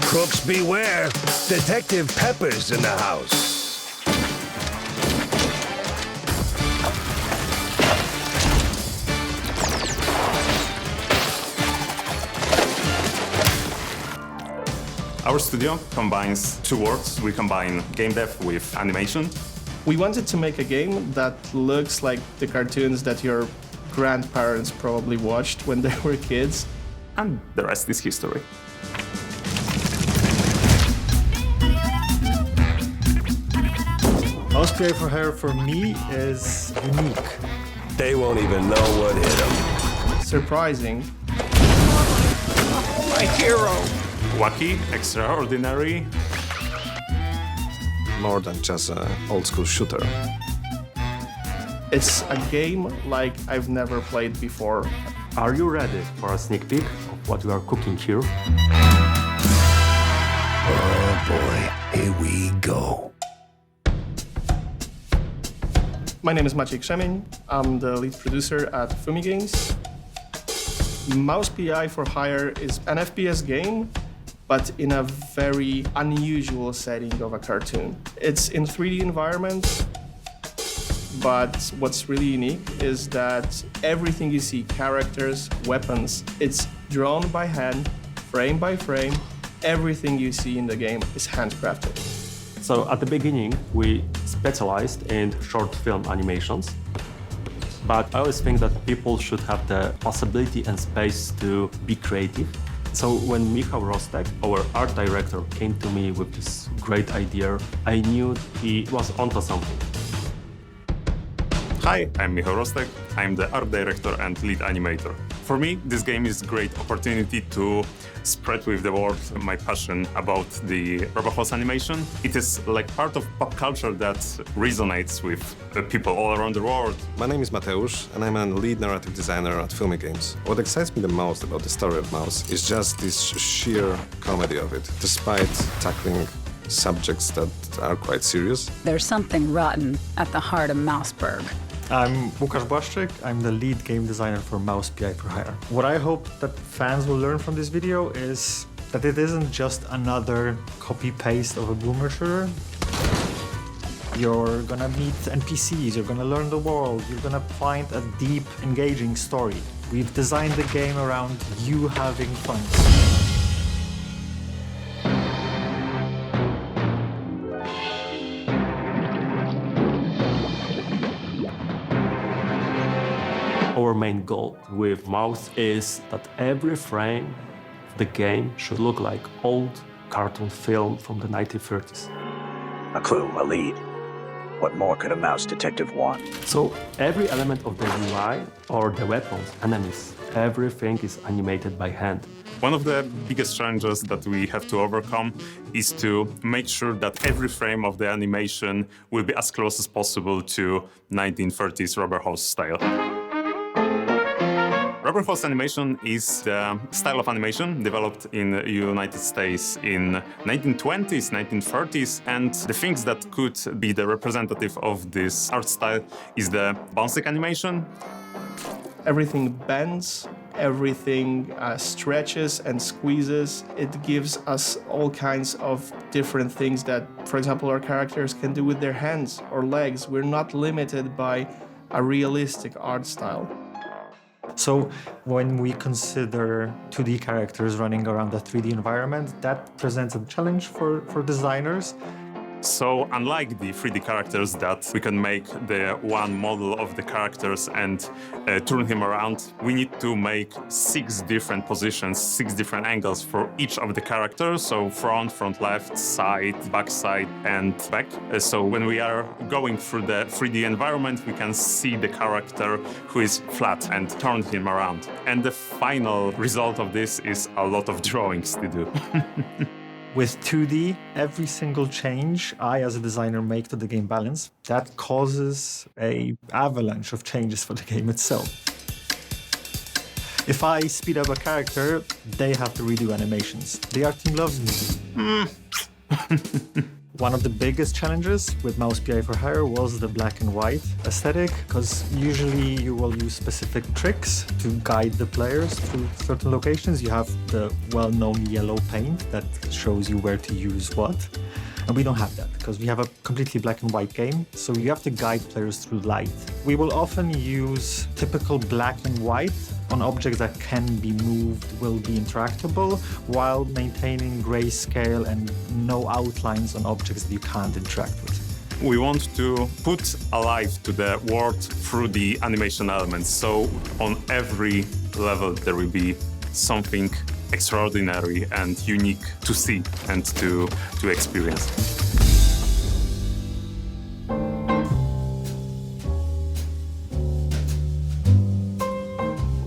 Crooks beware. Detective Pepper's in the house. Our studio combines two worlds. We combine game dev with animation. We wanted to make a game that looks like the cartoons that your grandparents probably watched when they were kids. And the rest is history. Mouse P.I for Hire for me is unique. They won't even know what hit them. Surprising. My hero! Wacky, extraordinary. More than just an old-school shooter. It's a game like I've never played before. Are you ready for a sneak peek of what we are cooking here? Oh boy, here we go. My name is Maciej Krzemień. I'm the lead producer at Fumi Games. Mouse P.I for Hire is an FPS game, but in a very unusual setting of a cartoon. It's in 3D environment, but what's really unique is that everything you see, characters, weapons, it's drawn by hand, frame by frame. Everything you see in the game is handcrafted. So at the beginning, we specialized in short film animations. But I always think that people should have the possibility and space to be creative. So when Michał Rostek, our art director, came to me with this great idea, I knew he was onto something. Hi, I'm Michał Rostek. I'm the art director and lead animator. For me, this game is a great opportunity to spread with the world my passion about the rubber hose animation. It is like part of pop culture that resonates with people all around the world. My name is Mateusz, and I'm a lead narrative designer at Fumi Games. What excites me the most about the story of Mouse is just this sheer comedy of it, despite tackling subjects that are quite serious. There's something rotten at the heart of Mouseburg. I'm Łukasz Błaszczyk. I'm the lead game designer for Mouse P.I for Hire. What I hope that fans will learn from this video is that it isn't just another copy-paste of a boomer shooter. You're gonna meet NPCs, you're gonna learn the world, you're gonna find a deep, engaging story. We've designed the game around you having fun. Our main goal with Mouse is that every frame of the game should look like old cartoon film from the 1930s. A clue, a lead. What more could a mouse detective want? So every element of the UI or the weapons, enemies, everything is animated by hand. One of the biggest challenges that we have to overcome is to make sure that every frame of the animation will be as close as possible to 1930s rubber hose style. Rubber hose animation is the style of animation developed in the United States in 1920s, 1930s, and the things that could be the representative of this art style is the bouncing animation. Everything bends, everything stretches and squeezes. It gives us all kinds of different things that, for example, our characters can do with their hands or legs. We're not limited by a realistic art style. So when we consider 2D characters running around a 3D environment, that presents a challenge for designers. So unlike the 3D characters that we can make the one model of the characters and turn him around, we need to make 6 different positions, 6 different angles for each of the characters. So front, left, side, back side, and back. So when we are going through the 3D environment, we can see the character who is flat and turn him around. And the final result of this is a lot of drawings to do. With 2D, every single change I, as a designer, make to the game balance, that causes an avalanche of changes for the game itself. If I speed up a character, they have to redo animations. The art team loves me. One of the biggest challenges with Mouse P.I for Hire was the black and white aesthetic, because usually you will use specific tricks to guide the players through certain locations. You have the well-known yellow paint that shows you where to use what. And we don't have that, because we have a completely black and white game, so you have to guide players through light. We will often use typical black and white on objects that can be moved, will be interactable, while maintaining grayscale and no outlines on objects that you can't interact with. We want to put a life to the world through the animation elements, so on every level there will be something extraordinary and unique to see and to experience.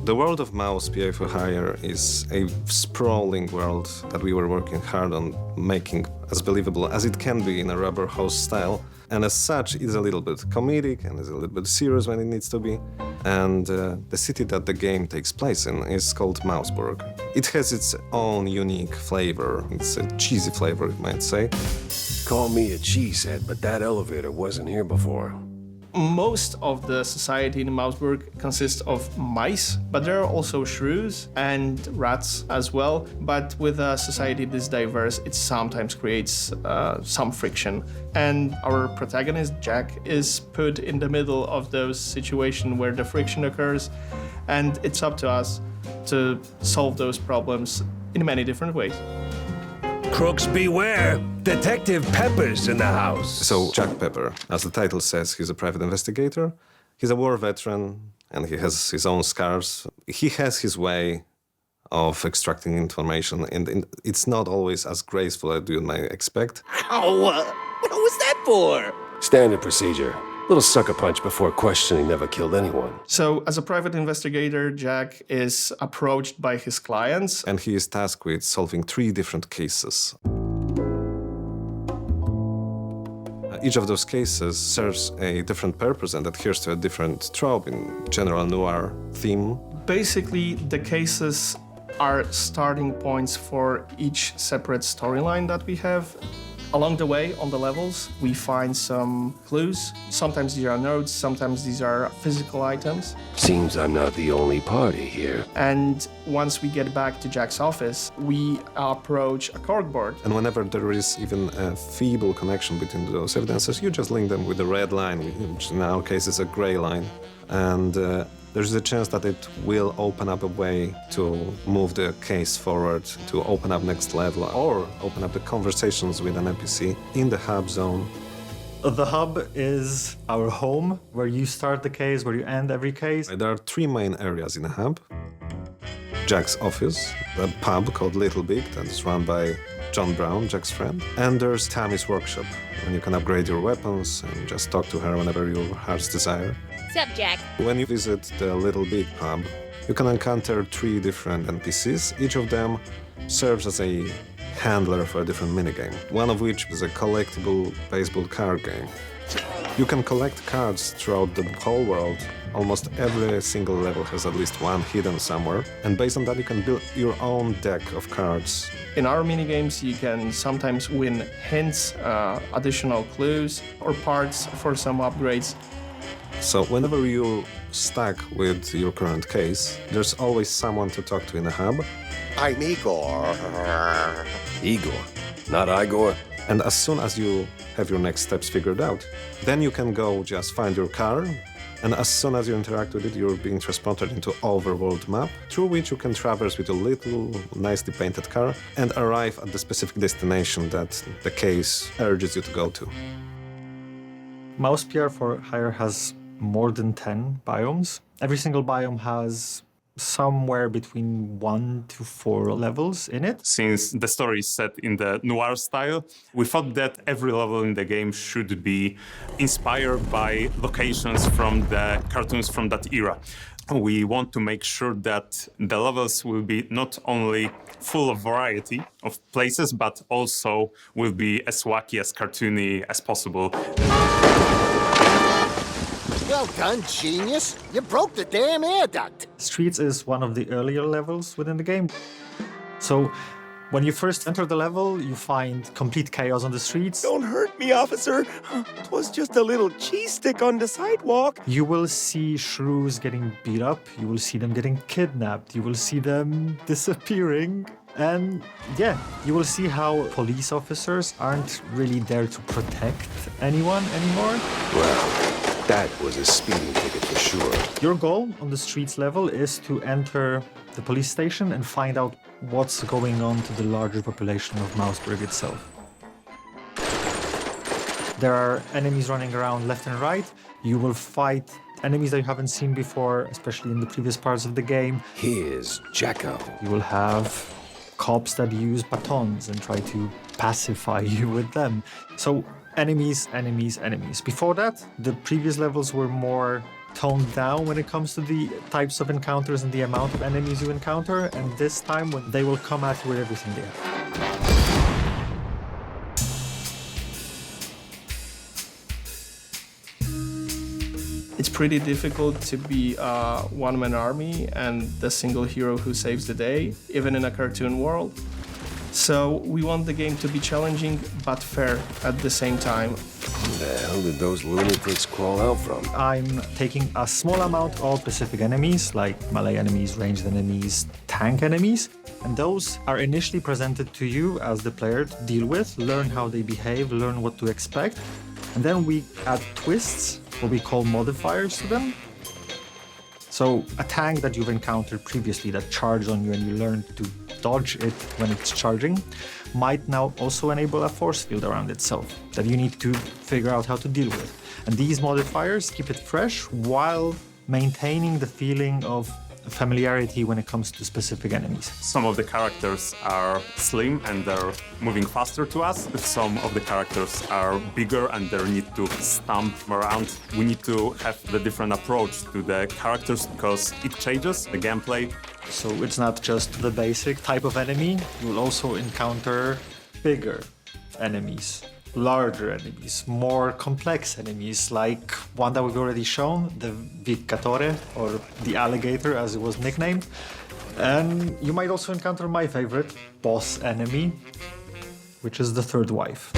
The world of Mouse P.I for Hire is a sprawling world that we were working hard on making as believable as it can be in a rubber house style. And as such, it's a little bit comedic and is a little bit serious when it needs to be. And the city that the game takes place in is called Mouseburg. It has its own unique flavor. It's a cheesy flavor, you might say. Call me a cheesehead, but that elevator wasn't here before. Most of the society in Mouseburg consists of mice, but there are also shrews and rats as well. But with a society this diverse, it sometimes creates some friction. And our protagonist, Jack, is put in the middle of those situations where the friction occurs. And it's up to us to solve those problems in many different ways. Crooks beware! Detective Pepper's in the house. So Jack Pepper, as the title says, he's a private investigator. He's a war veteran and he has his own scars. He has his way of extracting information, and it's not always as graceful as you might expect. Ow! What was that for? Standard procedure. Little sucker punch before questioning never killed anyone. So, as a private investigator, Jack is approached by his clients. And he is tasked with solving 3 different cases. Each of those cases serves a different purpose and adheres to a different trope in general noir theme. Basically, the cases are starting points for each separate storyline that we have. Along the way, on the levels, we find some clues. Sometimes these are notes, sometimes these are physical items. Seems I'm not the only party here. And once we get back to Jack's office, we approach a corkboard. And whenever there is even a feeble connection between those evidences, you just link them with a red line, which in our case is a gray line. And there's a chance that it will open up a way to move the case forward, to open up next level, or open up the conversations with an NPC in the hub zone. The hub is our home, where you start the case, where you end every case. There are 3 main areas in the hub. Jack's office, a pub called Little Big that is run by John Brown, Jack's friend. And there's Tammy's workshop, when you can upgrade your weapons and just talk to her whenever your heart's desire. What's up, Jack? When you visit the Little Big pub, you can encounter 3 different NPCs. Each of them serves as a handler for a different minigame, one of which is a collectible baseball card game. You can collect cards throughout the whole world. Almost every single level has at least one hidden somewhere, and based on that you can build your own deck of cards. In our minigames, you can sometimes win hints, additional clues, or parts for some upgrades. So whenever you're stuck with your current case, there's always someone to talk to in the hub. I'm Igor. Igor, not Igor. And as soon as you have your next steps figured out, then you can go just find your car, and as soon as you interact with it, you're being transported into overworld map, through which you can traverse with a little nicely painted car and arrive at the specific destination that the case urges you to go to. Mouse P.I for Hire has more than 10 biomes. Every single biome has somewhere between 1 to 4 levels in it. Since the story is set in the noir style, we thought that every level in the game should be inspired by locations from the cartoons from that era. We want to make sure that the levels will be not only full of variety of places, but also will be as wacky, as cartoony as possible. Well done, genius. You broke the damn air duct. Streets is one of the earlier levels within the game. So When you first enter the level, you find complete chaos on the streets. Don't hurt me, officer. 'Twas just a little cheese stick on the sidewalk. You will see shrews getting beat up. You will see them getting kidnapped. You will see them disappearing. And yeah, you will see how police officers aren't really there to protect anyone anymore. Well, that was a speeding ticket for sure. Your goal on the streets level is to enter the police station and find out what's going on to the larger population of Mouseburg itself. There are enemies running around left and right. You will fight enemies that you haven't seen before, especially in the previous parts of the game. Here's Jacko. You will have cops that use batons and try to pacify you with them. So enemies, enemies, enemies. Before that, the previous levels were more toned down when it comes to the types of encounters and the amount of enemies you encounter, and this time when they will come at you with everything they have. It's pretty difficult to be a one-man army and the single hero who saves the day, even in a cartoon world. So we want the game to be challenging but fair at the same time. Where the hell did those lunatics crawl out from? I'm taking a small amount of specific enemies, like melee enemies, ranged enemies, tank enemies, and those are initially presented to you as the player to deal with, learn how they behave, learn what to expect, and then we add twists, what we call modifiers to them. So a tank that you've encountered previously that charged on you and you learned to dodge it when it's charging might now also enable a force field around itself that you need to figure out how to deal with. And these modifiers keep it fresh while maintaining the feeling of familiarity when it comes to specific enemies. Some of the characters are slim and they're moving faster to us. Some of the characters are bigger and they need to stomp around. We need to have the different approach to the characters because it changes the gameplay. So it's not just the basic type of enemy, you will also encounter bigger enemies, larger enemies, more complex enemies, like one that we've already shown, the Vicatore, or the alligator as it was nicknamed. And you might also encounter my favorite boss enemy, which is the third wife.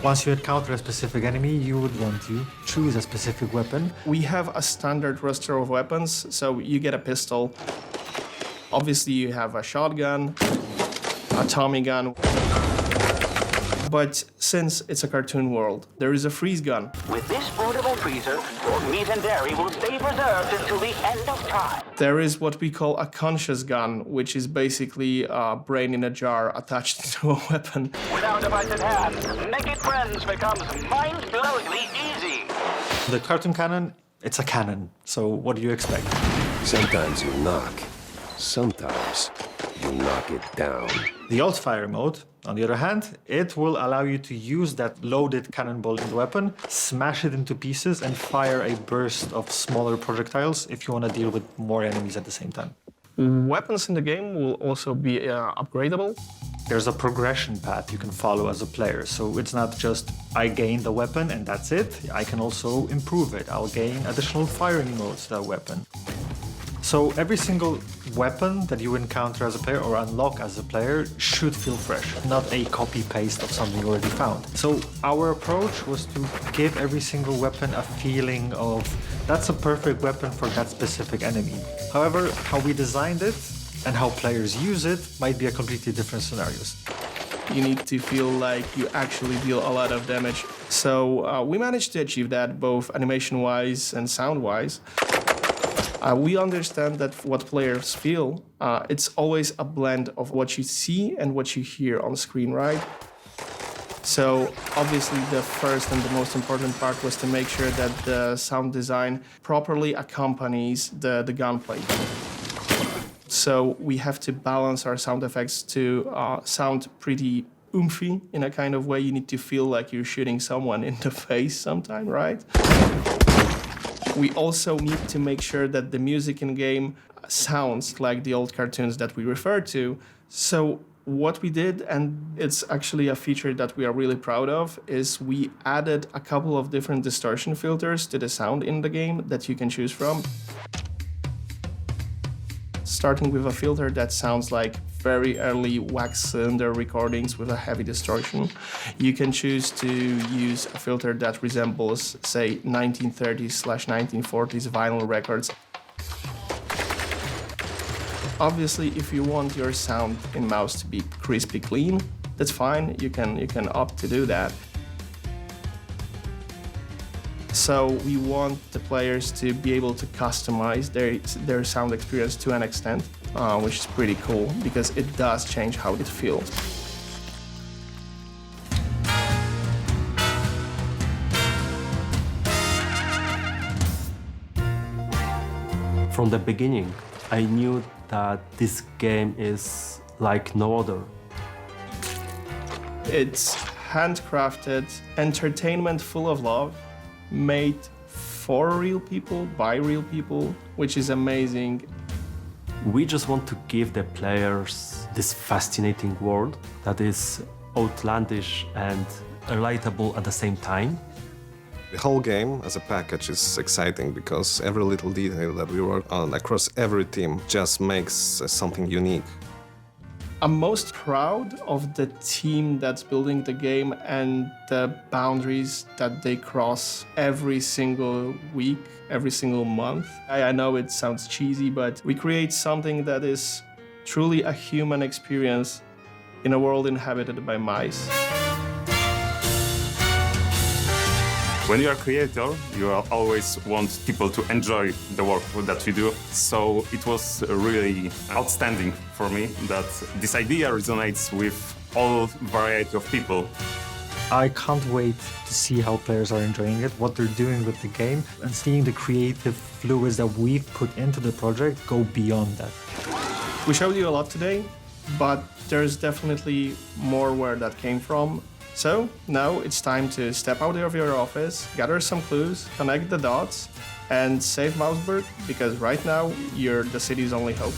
Once you encounter a specific enemy, you would want to choose a specific weapon. We have a standard roster of weapons, so you get a pistol. Obviously, you have a shotgun, a Tommy gun. But since it's a cartoon world, there is a freeze gun. With this portable freezer, your meat and dairy will stay preserved until the end of time. There is what we call a conscious gun, which is basically a brain in a jar attached to a weapon. With our device at hand, making friends becomes mind-blowingly easy. The cartoon cannon, it's a cannon, so what do you expect? Sometimes you knock. Sometimes you knock it down. The alt-fire mode, on the other hand, it will allow you to use that loaded cannonball in the weapon, smash it into pieces, and fire a burst of smaller projectiles if you want to deal with more enemies at the same time. Weapons in the game will also be upgradable. There's a progression path you can follow as a player, so it's not just I gain the weapon and that's it. I can also improve it. I'll gain additional firing modes to that weapon. So every single weapon that you encounter as a player or unlock as a player should feel fresh, not a copy-paste of something already found. So our approach was to give every single weapon a feeling of that's a perfect weapon for that specific enemy. However, how we designed it and how players use it might be a completely different scenarios. You need to feel like you actually deal a lot of damage. So we managed to achieve that both animation-wise and sound-wise. We understand that what players feel, it's always a blend of what you see and what you hear on screen, right? So obviously the first and the most important part was to make sure that the sound design properly accompanies the gunplay. So we have to balance our sound effects to sound pretty oomphy in a kind of way. You need to feel like you're shooting someone in the face sometime, right? We also need to make sure that the music in game sounds like the old cartoons that we refer to. So what we did, and it's actually a feature that we are really proud of, is we added a couple of different distortion filters to the sound in the game that you can choose from. starting with a filter that sounds like very early wax cylinder recordings with a heavy distortion. You can choose to use a filter that resembles, say, 1930s/1940s vinyl records. Obviously, if you want your sound in Mouse to be crispy clean, that's fine. You can opt to do that. So we want the players to be able to customize their sound experience to an extent, which is pretty cool because it does change how it feels. From the beginning, I knew that this game is like no other. It's handcrafted entertainment full of love, made for real people, by real people, which is amazing. We just want to give the players this fascinating world that is outlandish and relatable at the same time. The whole game as a package is exciting because every little detail that we work on across every team just makes something unique. I'm most proud of the team that's building the game and the boundaries that they cross every single week, every single month. I know it sounds cheesy, but we create something that is truly a human experience in a world inhabited by mice. When you are a creator, you always want people to enjoy the work that you do. So it was really outstanding for me that this idea resonates with all variety of people. I can't wait to see how players are enjoying it, what they're doing with the game, and seeing the creative fluids that we've put into the project go beyond that. We showed you a lot today, but there's definitely more where that came from. So now it's time to step out of your office, gather some clues, connect the dots, and save Mouseburg, because right now you're the city's only hope.